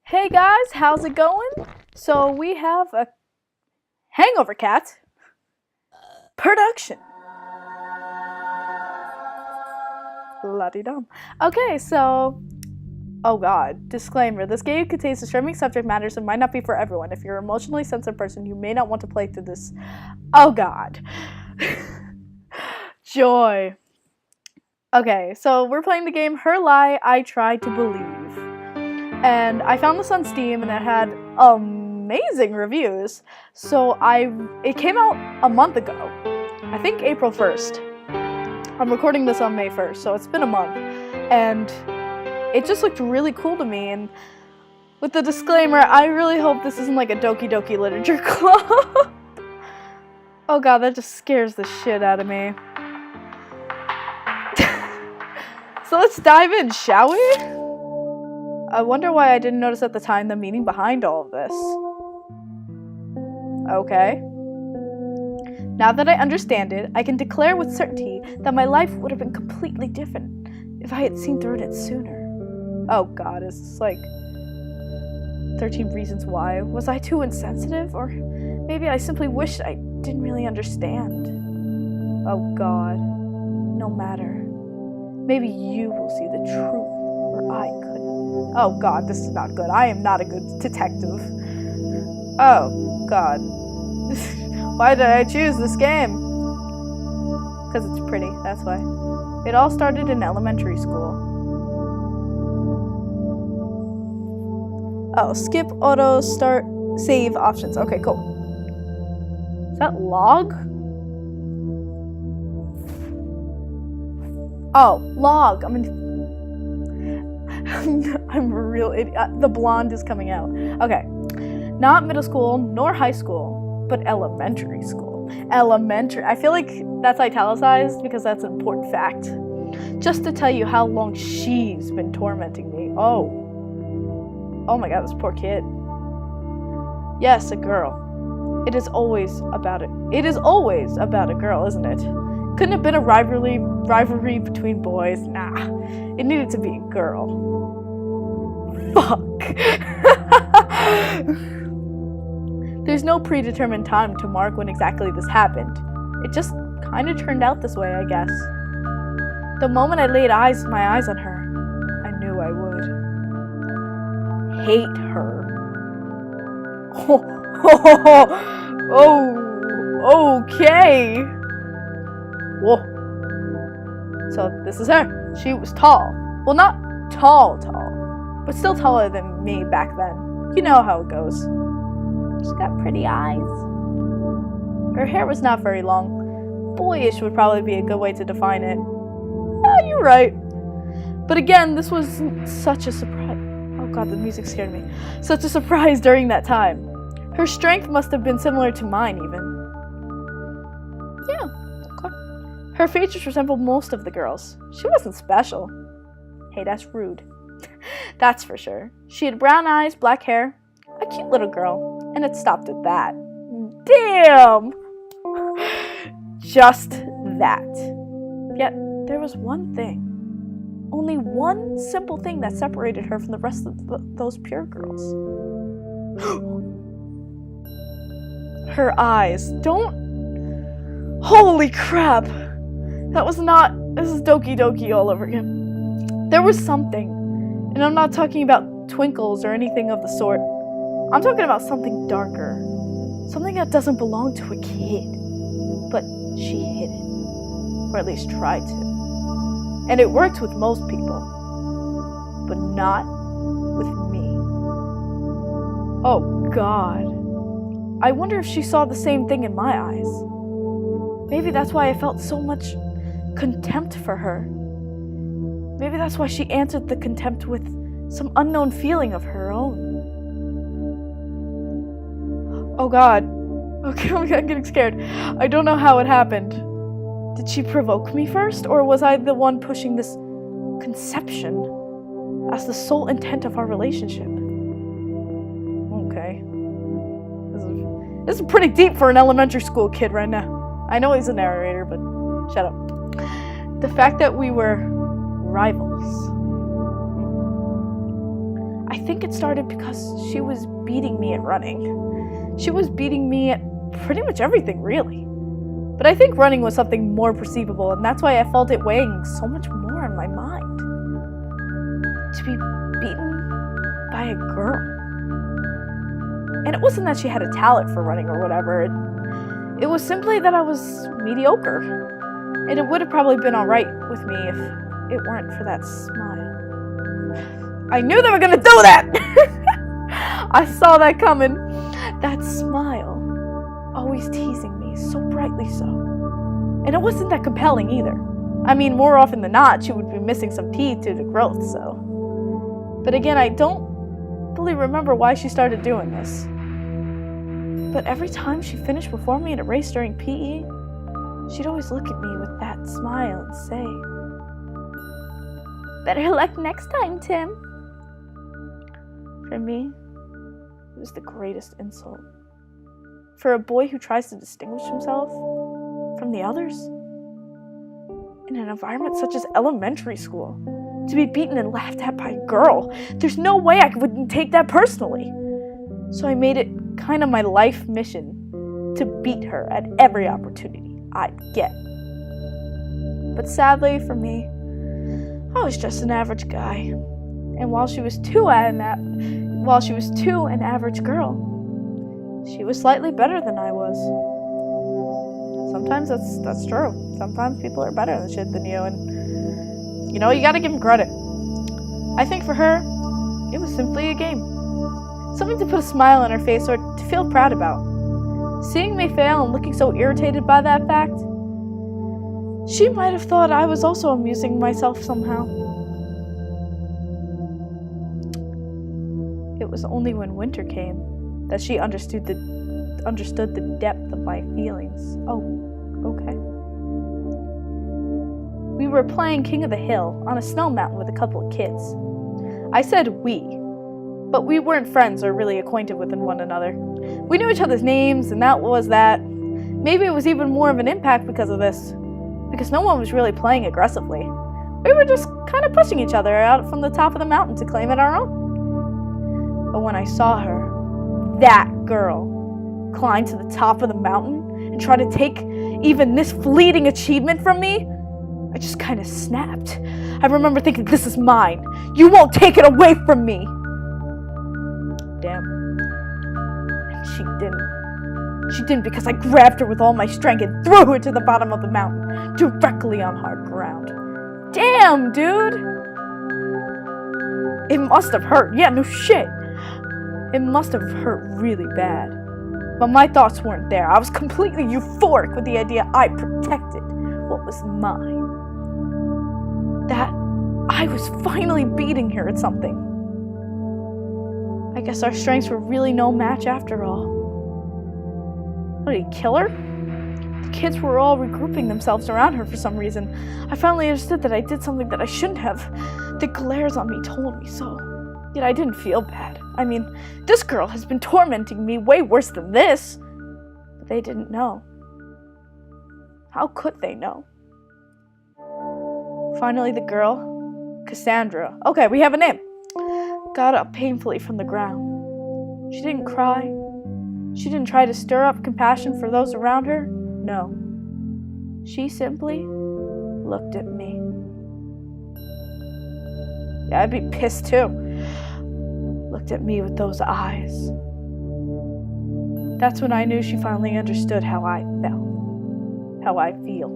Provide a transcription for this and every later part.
Hey guys, how's it going? So we have a Hangover Cat production. La-di-dum. Okay, so oh god, disclaimer. This game contains disturbing subject matters and might not be for everyone. If you're an emotionally sensitive person, you may not want to play through this. Oh god. Joy. Okay, so we're playing the game Her Lie, I Tried to Believe. And I found this on Steam and it had amazing reviews. So it came out a month ago. I think April 1st. I'm recording this on May 1st, so it's been a month. And it just looked really cool to me. And with the disclaimer, I really hope this isn't like a Doki Doki literature club. Oh god, that just scares the shit out of me. So let's dive in, shall we? I wonder why I didn't notice at the time the meaning behind all of this. Okay. Now that I understand it, I can declare with certainty that my life would have been completely different if I had seen through it sooner. Oh god, is this like 13 Reasons Why? Was I too insensitive? Or maybe I simply wished I didn't really understand. Oh god, no matter. Maybe you will see the truth where I couldn't. Oh god, this is not good. I am not a good detective. Oh god. Why did I choose this game? Because it's pretty, that's why. It all started in elementary school. Oh, skip auto start save options. Okay, cool. Is that log? Oh, log. I'm a real idiot. The blonde is coming out. Okay. Not middle school nor high school, but elementary school. Elementary. I feel like that's italicized because that's an important fact. Just to tell you how long she's been tormenting me. Oh my god, this poor kid. Yes, a girl. It is always about it. It is always about a girl, isn't it? Couldn't have been a rivalry between boys. Nah, it needed to be a girl. Fuck. There's no predetermined time to mark when exactly this happened. It just kind of turned out this way, I guess. The moment I laid my eyes on her, I knew I would hate her. Oh, okay. Whoa. So this is her. She was tall. Well, not tall, but still taller than me back then. You know how it goes. She's got pretty eyes. Her hair was not very long. Boyish would probably be a good way to define it. You're right. But again, this was such a surprise. Oh god, the music scared me. Such a surprise during that time. Her strength must have been similar to mine, even. Yeah. Her features resembled most of the girls. She wasn't special. Hey, that's rude. That's for sure. She had brown eyes, black hair, a cute little girl, and it stopped at that. Damn! Just that. Yet, there was one thing. Only one simple thing that separated her from the rest of those pure girls. Her eyes. Holy crap! This is Doki Doki all over again. There was something, and I'm not talking about twinkles or anything of the sort. I'm talking about something darker. Something that doesn't belong to a kid. But she hid it. Or at least tried to. And it worked with most people. But not with me. Oh god. I wonder if she saw the same thing in my eyes. Maybe that's why I felt so much contempt for her. Maybe that's why she answered the contempt with some unknown feeling of her own. Oh god. Okay, I'm getting scared. I don't know how it happened. Did she provoke me first, or was I the one pushing this conception as the sole intent of our relationship? Okay. This is pretty deep for an elementary school kid right now. I know he's a narrator, but shut up. The fact that we were rivals. I think it started because she was beating me at running. She was beating me at pretty much everything, really. But I think running was something more perceivable, and that's why I felt it weighing so much more on my mind. To be beaten by a girl. And it wasn't that she had a talent for running or whatever. It was simply that I was mediocre. And it would have probably been alright with me if it weren't for that smile. I knew they were gonna do that! I saw that coming. That smile. Always teasing me, so brightly so. And it wasn't that compelling either. I mean, more often than not, she would be missing some teeth due to growth, so. But again, I don't fully remember why she started doing this. But every time she finished before me in a race during PE, she'd always look at me with that smile and say, "Better luck next time, Tim." For me, it was the greatest insult. For a boy who tries to distinguish himself from the others, in an environment such as elementary school, to be beaten and laughed at by a girl, there's no way I wouldn't take that personally. So I made it kind of my life mission to beat her at every opportunity I'd get. But sadly for me, I was just an average guy. And while she was too an average girl, she was slightly better than I was. Sometimes that's true. Sometimes people are better than shit than you, and you know, you gotta give them credit. I think for her, it was simply a game. Something to put a smile on her face or to feel proud about. Seeing me fail and looking so irritated by that fact, she might have thought I was also amusing myself somehow. It was only when winter came that she understood the depth of my feelings. Oh, okay. We were playing King of the Hill on a snow mountain with a couple of kids. I said we, but we weren't friends or really acquainted with one another. We knew each other's names, and that was that. Maybe it was even more of an impact because of this, because no one was really playing aggressively. We were just kind of pushing each other out from the top of the mountain to claim it our own. But when I saw her, that girl, climb to the top of the mountain and try to take even this fleeting achievement from me, I just kind of snapped. I remember thinking, this is mine. You won't take it away from me. Damn. And she didn't. She didn't, because I grabbed her with all my strength and threw her to the bottom of the mountain, directly on hard ground. Damn, dude. It must have hurt. Yeah, no shit. It must have hurt really bad. But my thoughts weren't there. I was completely euphoric with the idea I protected what was mine. That I was finally beating her at something. I guess our strengths were really no match after all. What, did he kill her? The kids were all regrouping themselves around her for some reason. I finally understood that I did something that I shouldn't have. The glares on me told me so. Yet I didn't feel bad. I mean, this girl has been tormenting me way worse than this. But they didn't know. How could they know? Finally, the girl, Cassandra, okay, we have a name, got up painfully from the ground. She didn't cry. She didn't try to stir up compassion for those around her. No. She simply looked at me. Yeah, I'd be pissed too. Looked at me with those eyes. That's when I knew she finally understood how I felt. How I feel.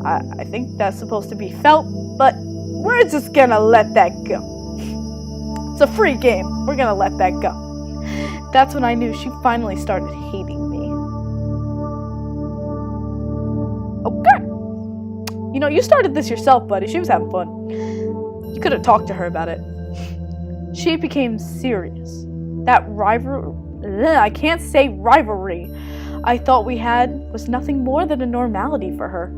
I think that's supposed to be felt, but we're just gonna let that go. It's a free game. We're gonna let that go. That's when I knew she finally started hating me. Okay. You know, you started this yourself, buddy. She was having fun. You could have talked to her about it. She became serious. That I can't say rivalry I thought we had was nothing more than a normality for her.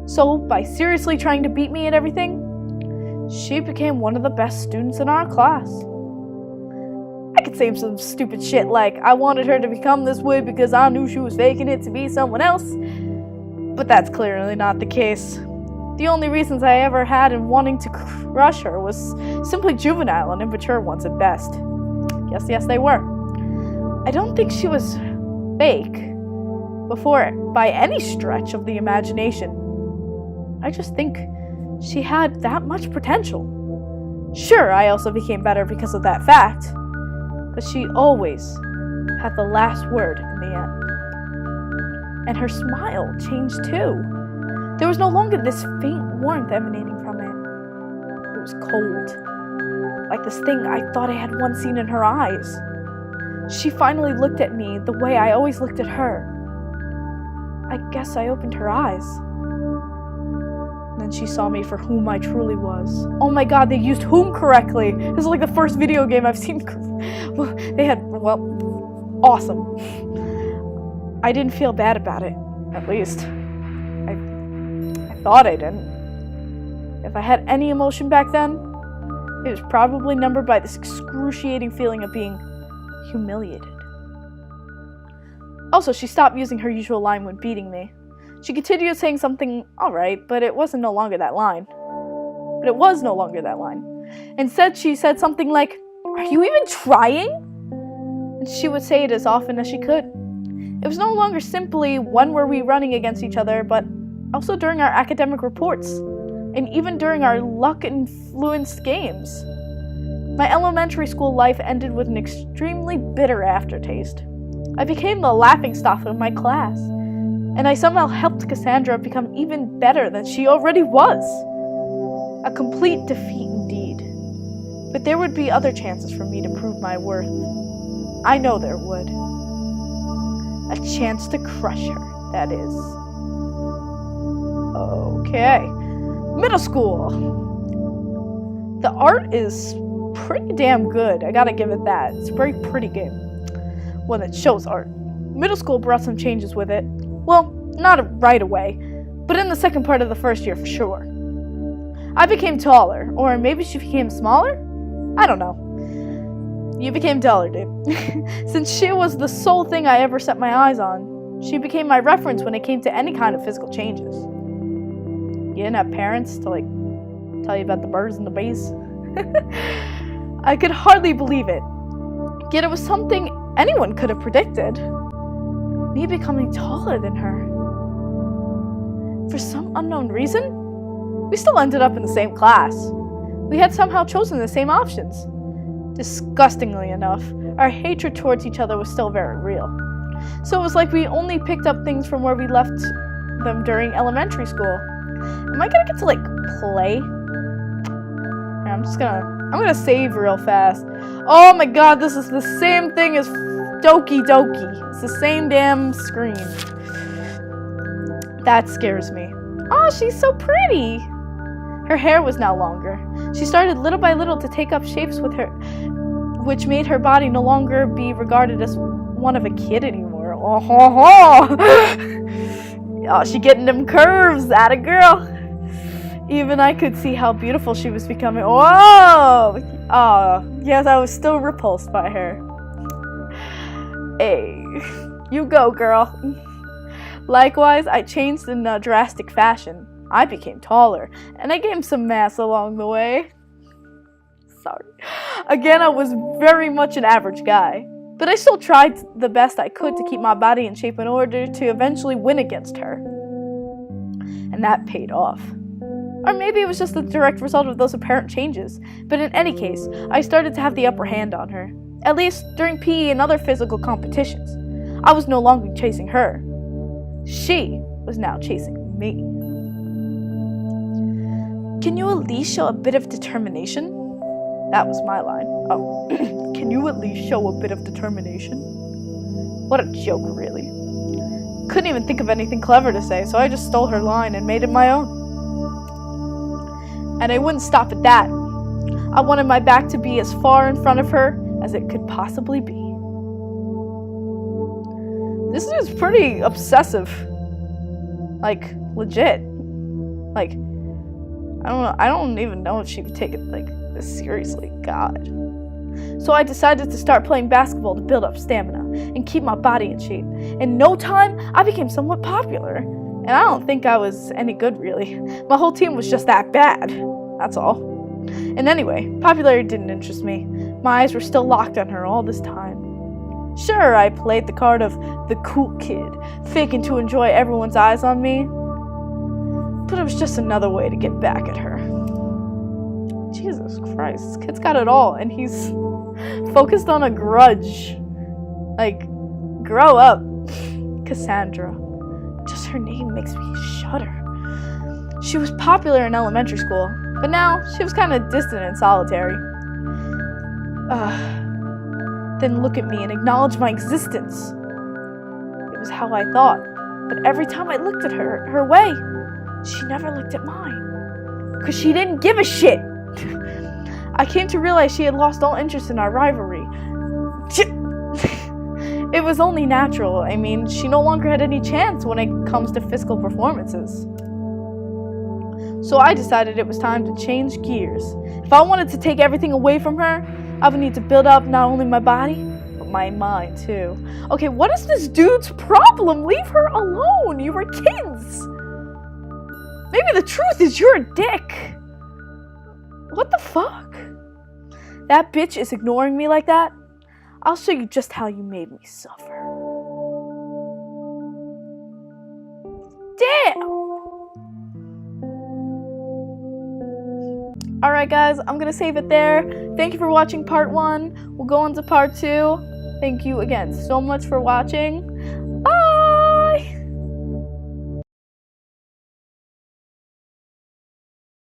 So, by seriously trying to beat me at everything, she became one of the best students in our class. I could say some stupid shit like I wanted her to become this way because I knew she was faking it to be someone else, but that's clearly not the case. The only reasons I ever had in wanting to crush her was simply juvenile and immature ones at best. Yes, they were. I don't think she was fake before by any stretch of the imagination. I just think she had that much potential. Sure, I also became better because of that fact, but she always had the last word in the end. And her smile changed too. There was no longer this faint warmth emanating from it. It was cold, like this thing I thought I had once seen in her eyes. She finally looked at me the way I always looked at her. I guess I opened her eyes. And then she saw me for whom I truly was. Oh my god, they used whom correctly. This is like the first video game I've seen. They had, well, awesome. I didn't feel bad about it, at least. I thought I didn't. If I had any emotion back then, it was probably numbered by this excruciating feeling of being humiliated. Also, she stopped using her usual line when beating me. She continued saying something alright, but it was no longer that line. Instead, she said something like, "Are you even trying?" And she would say it as often as she could. It was no longer simply when were we running against each other, but also during our academic reports, and even during our luck-influenced games. My elementary school life ended with an extremely bitter aftertaste. I became the laughingstock of my class, and I somehow helped Cassandra become even better than she already was. A complete defeat indeed. But there would be other chances for me to prove my worth. I know there would. A chance to crush her, that is. Okay. Middle school. The art is pretty damn good. I gotta give it that. It's a very pretty game when it shows art. Middle school brought some changes with it. Well, not right away, but in the second part of the first year for sure. I became taller, or maybe she became smaller? I don't know. You became taller, dude. Since she was the sole thing I ever set my eyes on, she became my reference when it came to any kind of physical changes. You didn't have parents to, tell you about the birds and the bees? I could hardly believe it. Yet it was something anyone could have predicted. Me becoming taller than her. For some unknown reason, we still ended up in the same class. We had somehow chosen the same options. Disgustingly enough, our hatred towards each other was still very real. So it was like we only picked up things from where we left them during elementary school. Am I gonna get to, play? Yeah, I'm gonna save real fast. Oh my god, this is the same thing as Doki Doki. It's the same damn screen. That scares me. Oh, she's so pretty! Her hair was now longer. She started little by little to take up shapes with her, which made her body no longer be regarded as one of a kid anymore. Oh ho ho! Oh, she getting them curves, atta girl. Even I could see how beautiful she was becoming. Whoa! Oh, yes, I was still repulsed by her. Hey, you go, girl. Likewise, I changed in a drastic fashion. I became taller, and I gained some mass along the way. Sorry. Again, I was very much an average guy, but I still tried the best I could to keep my body in shape in order to eventually win against her. And that paid off. Or maybe it was just the direct result of those apparent changes, but in any case, I started to have the upper hand on her, at least during PE and other physical competitions. I was no longer chasing her. She was now chasing me. Can you at least show a bit of determination? That was my line. Oh, can you at least show a bit of determination? What a joke, really. Couldn't even think of anything clever to say, so I just stole her line and made it my own. And I wouldn't stop at that. I wanted my back to be as far in front of her as it could possibly be. This is pretty obsessive. Legit. I don't even know if she would take it this seriously. God. So I decided to start playing basketball to build up stamina and keep my body in shape. In no time, I became somewhat popular. And I don't think I was any good, really. My whole team was just that bad. That's all. And anyway, popularity didn't interest me. My eyes were still locked on her all this time. Sure, I played the card of the cool kid, faking to enjoy everyone's eyes on me. But it was just another way to get back at her. Jesus Christ, this kid's got it all, and he's focused on a grudge. Like, grow up, Cassandra. Just her name makes me shudder. She was popular in elementary school, but now she was kind of distant and solitary. Then look at me and acknowledge my existence. It was how I thought, but every time I looked at her way, she never looked at mine. Because she didn't give a shit. I came to realize she had lost all interest in our rivalry. It was only natural. I mean, she no longer had any chance when it comes to physical performances. So I decided it was time to change gears. If I wanted to take everything away from her, I would need to build up not only my body, but my mind too. Okay, what is this dude's problem? Leave her alone. You were kids. Maybe the truth is you're a dick. What the fuck? That bitch is ignoring me like that? I'll show you just how you made me suffer. Damn! Alright guys, I'm gonna save it there. Thank you for watching part 1. We'll go on to part 2. Thank you again so much for watching.